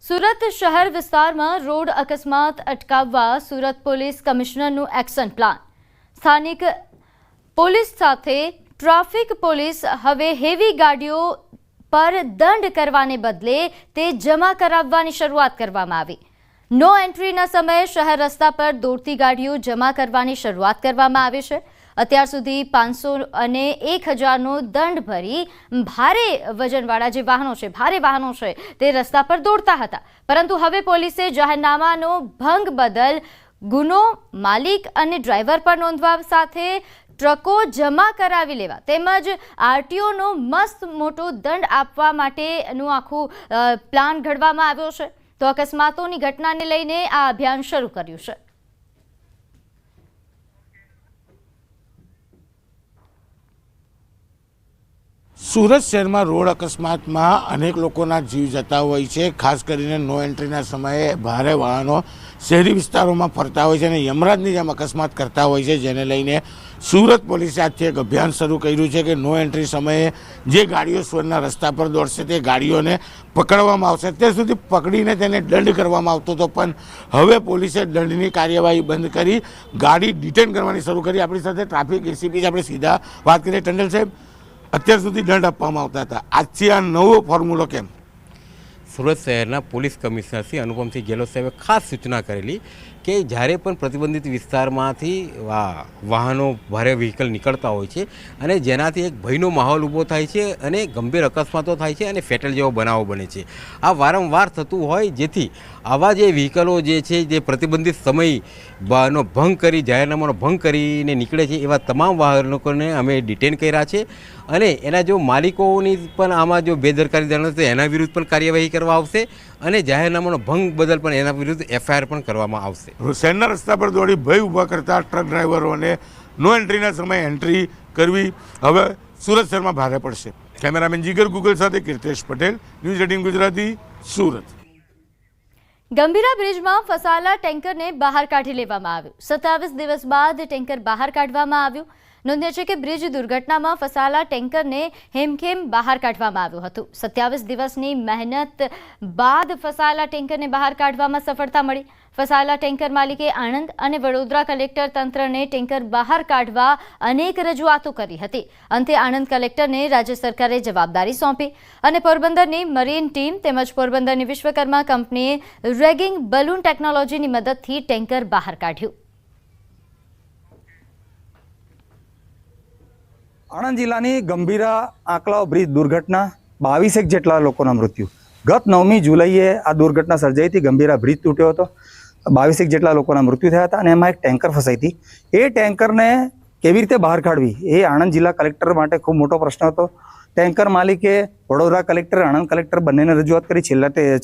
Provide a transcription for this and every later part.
સુરત શહેર વિસ્તારમાં રોડ અકસ્માત અટકાવવા સુરત પોલીસ કમિશનરનું એક્શન પ્લાન. સ્થાનિક પોલીસ સાથે ટ્રાફિક પોલીસ હવે હેવી ગાડીઓ પર દંડ કરવાને બદલે તે જમા કરાવવાની શરૂઆત કરવામાં આવી. નો એન્ટ્રીના સમયે શહેર રસ્તા પર દોડતી ગાડીઓ જમા કરવાની શરૂઆત કરવામાં આવી છે. અત્યાર સુધી 500 અને 1000નો દંડ ભરી ભારે વજનવાળા જે વાહનો છે, ભારે વાહનો છે, તે રસ્તા પર દોડતા હતા. પરંતુ હવે પોલીસે જાહેરનામાનો ભંગ બદલ ગુનો માલિક અને ડ્રાઈવર પર નોંધવા સાથે ટ્રકો જમા કરાવી લેવા તેમજ આરટીઓનો મસ્ત મોટો દંડ આપવા માટેનું આખું પ્લાન ઘડવામાં આવ્યો છે. તો અકસ્માતોની ઘટનાને લઈને આ અભિયાન શરૂ કર્યું છે. સુરત શહેરમાં રોડ અકસ્માતમાં અનેક લોકોના જીવ જતા હોય છે. ખાસ કરીને નો એન્ટ્રીના સમયે ભારે વાહનો શહેરી વિસ્તારોમાં ફરતા હોય છે અને યમરાજની જેમ અકસ્માત કરતા હોય છે, જેને લઈને સુરત પોલીસે આજથી એક અભિયાન શરૂ કર્યું છે કે નો એન્ટ્રી સમયે જે ગાડીઓ શહેરના રસ્તા પર દોડશે તે ગાડીઓને પકડવામાં આવશે. અત્યાર સુધી પકડીને તેને દંડ કરવામાં આવતો હતો, પણ હવે પોલીસે દંડની કાર્યવાહી બંધ કરી ગાડી ડિટેન કરવાની શરૂ કરી. આપણી સાથે ટ્રાફિક એસીપી આપણે સીધા વાત કરીએ. ટંડેલ સાહેબ, અત્યાર સુધી દંડ આપવામાં આવતા હતા, આજથી આ નવો ફોર્મ્યુલો કેમ? સુરત શહેરના પોલીસ કમિશનર શ્રી અનુપમસિંહ ગેહલોત સાહેબે ખાસ સૂચના કરેલી કે જ્યારે પણ પ્રતિબંધિત વિસ્તારમાંથી વાહનો ભારે વ્હીકલ નીકળતા હોય છે અને જેનાથી એક ભયનો માહોલ ઊભો થાય છે અને ગંભીર અકસ્માતો થાય છે અને ફેટલ જેવો બનાવો બને છે. આ વારંવાર થતું હોય, જેથી આવા જે વ્હીકલો જે છે જે પ્રતિબંધિત સમયનો ભંગ કરી જાહેરનામાનો ભંગ કરીને નીકળે છે એવા તમામ વાહનોને અમે ડિટેન કર્યા છે અને એના જો માલિકોની પણ આમાં જો બેદરકારી જણાશે તો એના વિરુદ્ધ પણ કાર્યવાહી કરવા આવશે અને જાહેરનામાનો ભંગ બદલ પણ એના વિરુદ્ધ એફઆઈઆર પણ કરવામાં આવશે. શહેરના રસ્તા પર દોડી ભય ઊભા કરતા ટ્રક ડ્રાઈવરોને નો એન્ટ્રીના સમયે એન્ટ્રી કરવી હવે સુરત શહેરમાં ભારે પડશે. કેમેરામેન જીગર ગુગલ સાથે કીર્તેશ પટેલ, ન્યૂઝ 18 ગુજરાતી, સુરત. ગંભીરા બ્રિજમાં ફસાયેલા ટેન્કરને બહાર કાઢી લેવામાં આવ્યું. 27 દિવસ બાદ ટેન્કર બહાર કાઢવામાં આવ્યું. નોંધ્ય છે કે બ્રિજ દુર્ઘટનામાં ફસાયેલા ટેન્કરને હેમખેમ બહાર કાઢવામાં આવ્યું હતું. 27 દિવસની મહેનત બાદ ફસાયેલા ટેન્કરને બહાર કાઢવામાં સફળતા મળી. ફસાયેલા ટેન્કર માલિકે આણંદ અને વડોદરા કલેક્ટર તંત્રને ટેન્કર બહાર કાઢવા અનેક રજૂઆતો કરી હતી. અંતે આણંદ કલેક્ટરને રાજ્ય સરકારે જવાબદારી સોંપી અને પોરબંદરની મરીન ટીમ તેમજ પોરબંદરની વિશ્વકર્મા કંપનીએ રેગિંગ બલૂન ટેકનોલોજીની મદદથી ટેન્કર બહાર કાઢ્યું. આણંદ જિલ્લાની ગંભીરા આંકલાવ બ્રિજ દુર્ઘટના 22 જેટલા લોકોના મૃત્યુ. ગત 9મી જુલાઈએ આ દુર્ઘટના સર્જાઈ હતી. ગંભીરા બ્રિજ તૂટ્યો હતો, 22 જેટલા લોકોના મૃત્યુ થયા હતા અને એમાં એક ટેન્કર ફસાઈ હતી. એ ટેન્કરને કેવી રીતે બહાર કાઢવી એ આણંદ જિલ્લા કલેક્ટર માટે ખૂબ મોટો પ્રશ્ન હતો. ટેન્કર માલિકે વડોદરા કલેક્ટર, આણંદ કલેક્ટર બંનેને રજૂઆત કરી.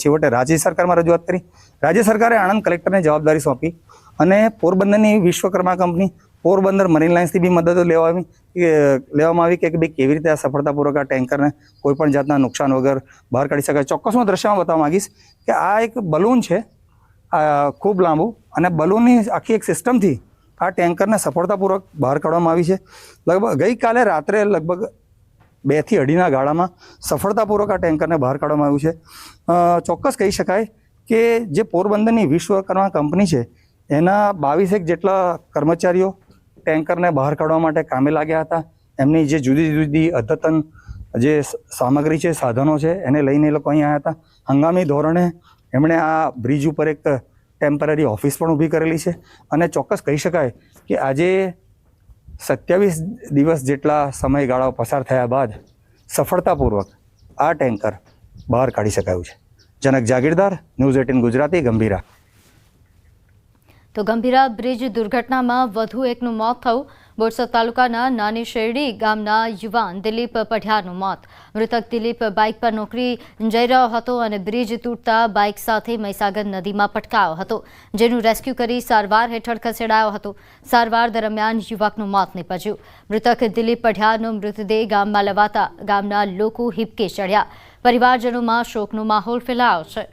છેવટે રાજ્ય સરકારમાં રજૂઆત કરી. રાજ્ય સરકારે આણંદ કલેક્ટરને જવાબદારી સોંપી અને પોરબંદરની વિશ્વકર્મા કંપની, પોરબંદર મરીન લાઇન્સથી બી મદદ લેવામાં આવી કે ભાઈ કેવી રીતે આ સફળતાપૂર્વક આ ટેન્કરને કોઈ પણ જાતના નુકસાન વગર બહાર કાઢી શકાય. ચોક્કસ હું દ્રશ્યમાં બતાવવા માંગીશ કે આ એક બલૂન છે, ખૂબ લાંબુ, અને બલૂનની આખી એક સિસ્ટમથી આ ટેન્કરને સફળતાપૂર્વક બહાર કાઢવામાં આવી છે. લગભગ ગઈકાલે રાત્રે લગભગ 2 થી 2.5ના ગાળામાં સફળતાપૂર્વક આ ટેન્કરને બહાર કાઢવામાં આવ્યું છે. ચોક્કસ કહી શકાય કે જે પોરબંદરની વિશ્વકર્મા કંપની છે એના 22 જેટલા કર્મચારીઓ ટેન્કરને બહાર કાઢવા માટે કામે લાગ્યા હતા. એમની જે જુદી જુદી અદ્યતન જે સામગ્રી છે, સાધનો છે, એને લઈને એ લોકો અહીં આવ્યા હતા. હંગામી ધોરણે એમણે આ બ્રિજ ઉપર એક ટેમ્પરરી ઓફિસ પણ ઊભી કરેલી છે અને ચોક્કસ કહી શકાય કે આજે 27 દિવસ જેટલા સમયગાળાઓ પસાર થયા બાદ સફળતાપૂર્વક આ ટેન્કર બહાર કાઢી શકાયું છે. જનક જાગીરદાર, ન્યૂઝ 18 ગુજરાતી, ગંભીરા. તો ગંભીરા બ્રિજ દુર્ઘટનામાં વધુ એકનું મોત થયું. બોરસદ તાલુકાના નાની શેરડી ગામના યુવાન દિલીપ પઢિયારનું મોત. મૃતક દિલીપ બાઇક પર નોકરી જઈ રહ્યો હતો અને બ્રિજ તૂટતા બાઇક સાથે મહીસાગર નદીમાં પટકાયો હતો, જેનું રેસ્ક્યુ કરી સારવાર હેઠળ ખસેડાયો હતો. સારવાર દરમિયાન યુવકનું મોત નીપજ્યું. મૃતક દિલીપ પઢિયારનો મૃતદેહ ગામમાં લવાતા ગામના લોકો હિબકે ચડ્યા. પરિવારજનોમાં શોકનો માહોલ ફેલાયો છે.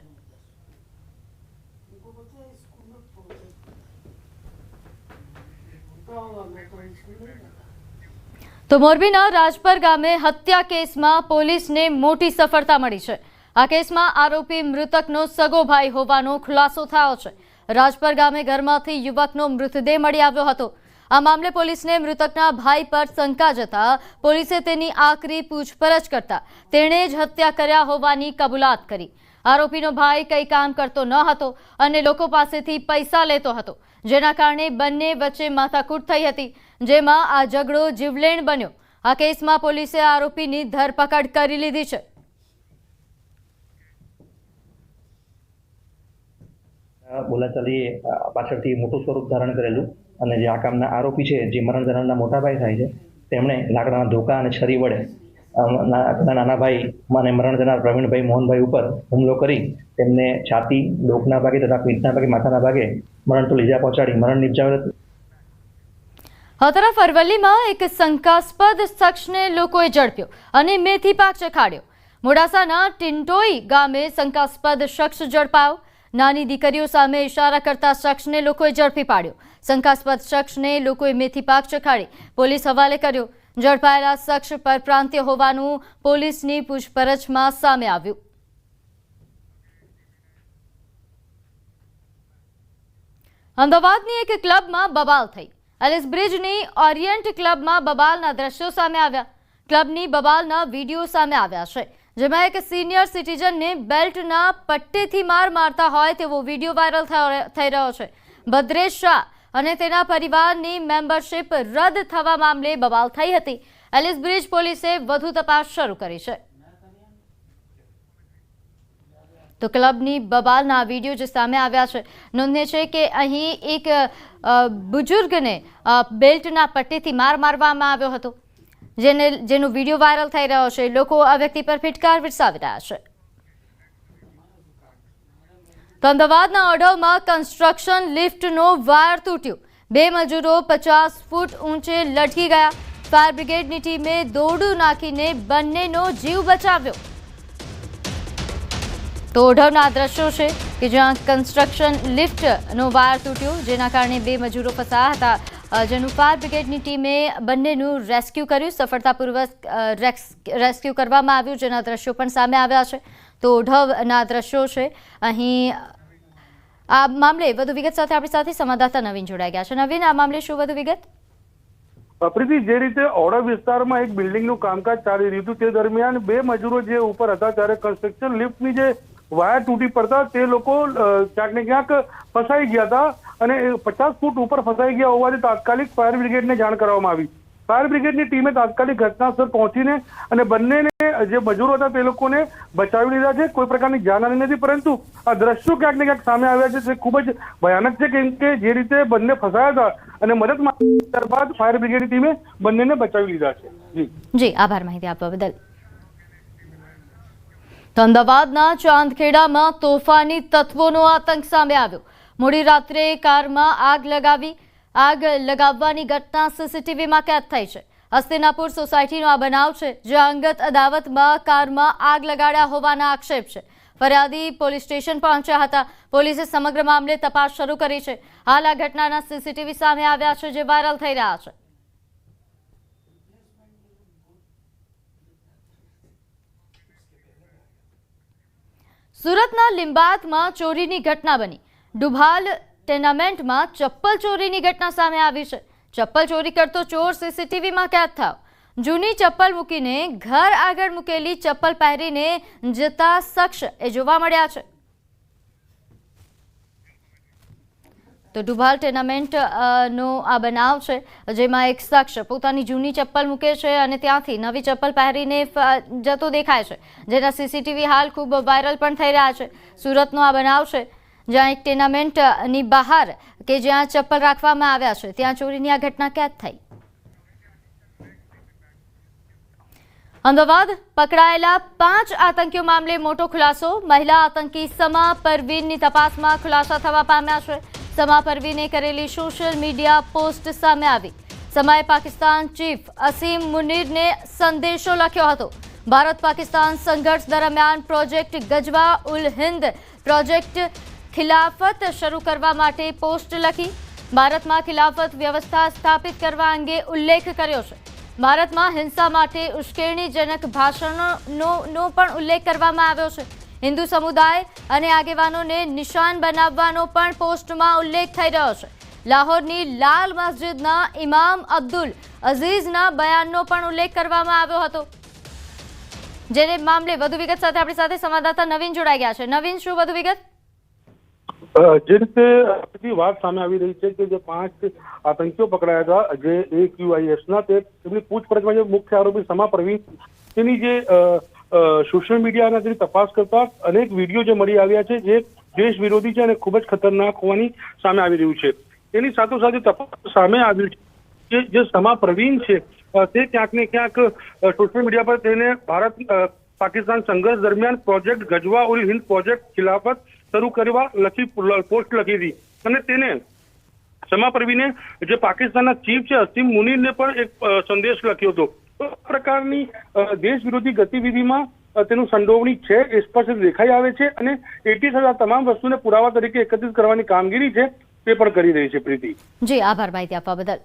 તો મોરબીના રાજપર ગામે હત્યા કેસમાં પોલીસને મોટી સફળતા મળી છે. આ કેસમાં આરોપી મૃતકનો સગો ભાઈ હોવાનો ખુલાસો થયો છે. રાજપર ગામે ઘરમાંથી યુવકનો મૃતદેહ મળી આવ્યો હતો. આ મામલે પોલીસને મૃતકના ભાઈ પર શંકા જતા પોલીસે તેની આકરી પૂછપરછ કરતા તેણે જ હત્યા કર્યા હોવાની કબૂલાત કરી. આરોપીનો ભાઈ કંઈ કામ કરતો ન હતો અને લોકો પાસેથી પૈસા લેતો હતો, જેના કારણે બંને વચ્ચે માથાકૂટ થઈ હતી, જેમાં આ ઝઘડો જીવલેણ બન્યો. આ કેસમાં પોલીસે આરોપીની ધરપકડ કરી લીધી છે. બોલાચાલી પાછળથી મોટું સ્વરૂપ ધારણ કરેલું અને જે આ કામના આરોપી છે, જે મરણ જનારના મોટા ભાઈ થાય છે, તેમણે લાકડાના ધોકા અને છરી વડે નાના ભાઈ અને મરણ જનાર પ્રવીણભાઈ મોહનભાઈ ઉપર હુમલો કરી તેમને છાતી, ડોકના ભાગે તથા પીઠના ભાગે, માથાના ભાગે મરણતુલ ઈજા પહોંચાડી મરણ નિપજાવેલ હતું. આ તરફ અરવલ્લીમાં એક શંકાસ્પદ શખ્સને લોકોએ ઝડપ્યો અને મેથી પાક ચખાડ્યો. મોડાસાના ટિન્ટોઈ ગામે શંકાસ્પદ શખ્સ ઝડપાયો. નાની દીકરીઓ સામે ઇશારા કરતા શખ્સને લોકોએ ઝડપી પાડ્યો. શંકાસ્પદ શખ્સને લોકોએ મેથી પાક ચખાડી પોલીસ હવાલે કર્યો. ઝડપાયેલા શખ્સ પરપ્રાંતીય હોવાનું પોલીસની પૂછપરછમાં સામે આવ્યું. અમદાવાદની એક ક્લબમાં બબાલ થઈ. એલિસ બ્રિજની ઓરિયન્ટ ક્લબમાં બબાલના દ્રશ્યો સામે આવ્યા. ક્લબની બબાલના વિડીયો સામે આવ્યા છે, જેમાં એક સિનિયર સિટીઝનને બેલ્ટના પટ્ટેથી માર મારતા હોય તેવો વિડીયો વાયરલ થઈ રહ્યો છે. ભદ્રેશ શાહ અને તેના પરિવારની મેમ્બરશિપ રદ થવા મામલે બબાલ થઈ હતી. એલિસ બ્રિજ પોલીસે વધુ તપાસ શરૂ કરી છે. તો ક્લબની બબાલના વિડીયો જે સામે આવ્યા છે, નોંધનીય છે કે અહીં એક બુજુર્ગને બેલ્ટના પટ્ટીથી માર મારવામાં આવ્યો હતો, જેનો વિડીયો વાયરલ થઈ રહ્યો છે. લોકો આ વ્યક્તિ પર ફિટકાર વિરસાવી રહ્યા છે. તો અમદાવાદના ઓઢવમાં કન્સ્ટ્રક્શન લિફ્ટનો વાયર તૂટ્યો. 2 મજૂરો 50 ફૂટ ઊંચે લટકી ગયા. ફાયર બ્રિગેડની ટીમે દોરડું નાખીને બંનેનો જીવ બચાવ્યો. તો ઓઢવના દ્રશ્યો છે કે જ્યાં કન્સ્ટ્રક્શન લિફ્ટનો વાયર તૂટ્યો, જેના કારણે 2 મજૂરો ફસાયા હતા, જેનું ફાયર બ્રિગેડની ટીમે બંનેનું રેસ્ક્યુ કર્યું. સફળતાપૂર્વક રેસ્ક્યુ કરવામાં આવ્યું, જેના દ્રશ્યો પણ સામે આવ્યા છે. તો ઓઢવના દ્રશ્યો છે. અહીં આ મામલે વધુ વિગત સાથે આપણી સાથે સંવાદદાતા નવીન જોડાઈ ગયા છે. નવીન, આ મામલે શું વધુ વિગત? પ્રીતિ, જે રીતે ઓઢવ વિસ્તારમાં એક બિલ્ડિંગનું કામકાજ ચાલી રહ્યું હતું, તે દરમિયાન 2 મજૂરો જે ઉપર હતા, ત્યારે કન્સ્ટ્રક્શન લિફ્ટની જે વાયર તૂટી પડતા તે લોકો ક્યાંક ને ક્યાંક ફસાઈ ગયા હતા અને 50 ફૂટ ઉપર ફસાઈ ગયા હોવાથી તાત્કાલિક ફાયર બ્રિગેડને જાણ કરવામાં આવી. ફાયર બ્રિગેડની ટીમે તાત્કાલિક ઘટનાસ્થળ પહોંચીને અને બંનેને જે મજૂરો હતા તે લોકોને બચાવી લીધા છે. કોઈ પ્રકારની જાનહાની નથી, પરંતુ આ દ્રશ્યો ક્યાંક ને ક્યાંક સામે આવ્યા છે તે ખૂબ જ ભયાનક છે, કેમ કે જે રીતે બંને ફસાયા હતા અને મદદ માંગી ત્યારબાદ ફાયર બ્રિગેડની ટીમે બંનેને બચાવી લીધા છે. જી આભાર માહિતી આપવા બદલ. તો અમદાવાદના ચાંદખેડામાં તોફાની તત્વોનો આતંક સામે આવ્યો. મોડી રાત્રે કારમાં આગ લગાવવાની ઘટના સીસીટીવીમાં કેદ થઈ છે. હસ્તિનાપુર સોસાયટીનો આ બનાવ છે, જ્યાં અંગત અદાવતમાં કારમાં આગ લગાડ્યા હોવાના આક્ષેપ છે. ફરિયાદી પોલીસ સ્ટેશન પહોંચ્યા હતા. પોલીસે સમગ્ર મામલે તપાસ શરૂ કરી છે. હાલ આ ઘટનાના સીસીટીવી સામે આવ્યા છે, જે વાયરલ થઈ રહ્યા છે. સુરતના લિંબાયતમાં ચોરીની ઘટના બની. ડુભાલ ટેનામેન્ટમાં ચપ્પલ ચોરીની ઘટના સામે આવી છે. ચપ્પલ ચોરી કરતો ચોર સીસીટીવીમાં કેદ થયો. જૂની ચપ્પલ મૂકીને ઘર આગળ મૂકેલી ચપ્પલ પહેરીને જતા શખ્સ જોવા મળ્યા છે. તો ડુભાલ ટેનામેન્ટ નો આ બનાવ છે, જેમાં એક શખ્સ પોતાની જૂની ચપ્પલ મૂકે છે અને ત્યાંથી નવી ચપ્પલ પહેરીને જતો દેખાય છે, જેના સીસીટીવી હાલ ખૂબ વાયરલ પણ થઈ રહ્યા છે. સુરતનો આ બનાવ છે, જ્યાં એક ટેનામેન્ટની બહાર કે જ્યાં ચપ્પલ રાખવામાં આવ્યા છે, ત્યાં ચોરીની આ ઘટના કેદ થઈ. અમદાવાદ પકડાયેલા 5 આતંકીઓ મામલે મોટો ખુલાસો. મહિલા આતંકી સમા પરવીનની તપાસમાં ખુલાસા થવા પામ્યા છે. સમા પરવીને કરેલી સોશિયલ મીડિયા પોસ્ટ સામે આવી. સમાએ પાકિસ્તાન ચીફ અસીમ મુનીરને સંદેશો લખ્યો હતો. ભારત પાકિસ્તાન સંઘર્ષ દરમિયાન પ્રોજેક્ટ ગજવા ઉલ હિન્દ પ્રોજેક્ટ ખિલાફત શરૂ કરવા માટે પોસ્ટ લખી. ભારતમાં ખિલાફત વ્યવસ્થા સ્થાપિત કરવા અંગે ઉલ્લેખ કર્યો છે. ભારતમાં હિંસા માટે ઉશ્કેરણીજનક ભાષણનો પણ ઉલ્લેખ કરવામાં આવ્યો છે. હિન્દુ સમુદાય અને આગેવાનોને નિશાન બનાવવાનો પણ પોસ્ટમાં ઉલ્લેખ થઈ રહ્યો છે. લાહોરની લાલ મસ્જિદના ઇમામ અબ્દુલ અઝીઝના બયાનનો પણ ઉલ્લેખ કરવામાં આવ્યો હતો. જેને મામલે વધુ વિગત સાથે આપણી સાથે સંવાદદાતા નવીન જોડાઈ ગયા છે. નવીન, શું વધુ વિગત? જે રીતે વાત સામે આવી રહી છે કે જે 5 આતંકીઓ પકડાયા હતા, જે AQIS ના, તેમની પૂછપરછમાં જે મુખ્ય આરોપી સમા પરવીન, તેની જે સોશિયલ મીડિયાના જેની તપાસ કરતા અનેક વિડીયો જે મળી આવ્યા છે, જે દેશ વિરોધી છે અને ખૂબ જ ખતરનાક હોવાની સામે આવી રહ્યું છે. તેની સાથોસાથ તપાસ સામે આવ્યું છે કે જે સમા પરવીન છે તે ક્યાંક ને ક્યાંક સોશિયલ મીડિયા પર તેને ભારત પાકિસ્તાન સંઘર્ષ દરમિયાન પ્રોજેક્ટ ગજવા ઉલ હિન્દ પ્રોજેક્ટ ખિલાફત શરૂ કરવા પોસ્ટ લખી હતી અને તેને સમા પરવીને જે પાકિસ્તાનના ચીફ છે અસીમ મુનીરને પણ એક સંદેશ લખ્યો હતો. તો આ પ્રકારની દેશ વિરોધી ગતિવિધિમાં તેનું સંડોવણી છે એ સ્પષ્ટ દેખાઈ આવે છે અને એટી આ તમામ વસ્તુને પુરાવા તરીકે એકત્રિત કરવાની કામગીરી છે તે પણ કરી રહી છે. પ્રીતિ, જી આભાર માહિતી આપવા બદલ.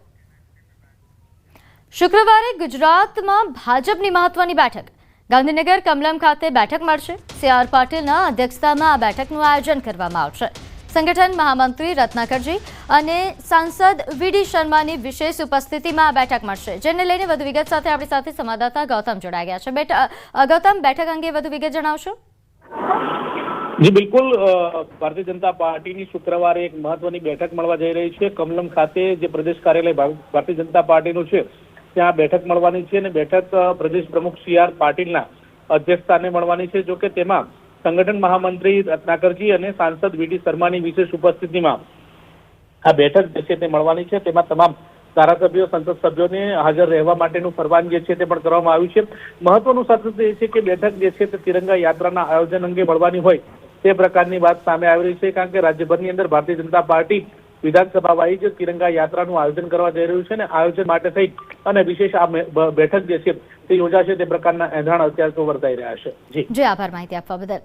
શુક્રવારે ગુજરાતમાં ભાજપની મહત્વની બેઠક ગાંધીનગર કમલમ ખાતે બેઠક મળશે. CR પાટીલના અધ્યક્ષતામાં આ બેઠકનું આયોજન કરવામાં આવશે. સંગઠન મહામંત્રી રત્નાકરજી અને સાંસદ VD શર્માની વિશેષ ઉપસ્થિતિમાં આ બેઠક મળશે. જેને લઈને વધુ વિગત સાથે આપણી સાથે સંવાદદાતા ગૌતમ જોડાઈ ગયા છે. ગૌતમ, બેઠક અંગે વધુ વિગત જણાવશો? જી બિલકુલ, ભારતીય જનતા પાર્ટીની શુક્રવારે એક મહત્વની બેઠક મળવા જઈ રહી છે. કમલમ ખાતે જે પ્રદેશ કાર્યાલય ભારતીય જનતા પાર્ટીનું છે ત્યાં બેઠક મળવાની છે અને બેઠક પ્રદેશ પ્રમુખ CR પાટીલના અધ્યક્ષસ્થાને મળવાની છે. જો કે તેમાં સંગઠન મહામંત્રી રત્નાકરજી અને સાંસદ VD શર્માની વિશેષ ઉપસ્થિતિમાં આ બેઠક જે છે તે મળવાની છે. તેમાં તમામ ધારાસભ્યો, સંસદ સભ્યોને હાજર રહેવા માટેનું પરવાનગી છે તે પણ કરવામાં આવ્યું છે. મહત્વનું સાથે એ છે કે બેઠક જે છે તે તિરંગા યાત્રાના આયોજન અંગે મળવાની હોય તે પ્રકારની વાત સામે આવી રહી છે, કારણ કે રાજ્યભરની અંદર ભારતીય જનતા પાર્ટી વિધાનસભા વાઇઝ તિરંગા યાત્રાનું આયોજન કરવા જઈ રહ્યું છે અને આયોજન માટે થઈ અને વિશેષ આ બેઠક જે છે તે યોજાશે તે પ્રકારના એંધાણ અત્યારે તો વર્તાઈ રહ્યા છે. જી આભાર માહિતી આપવા બદલ.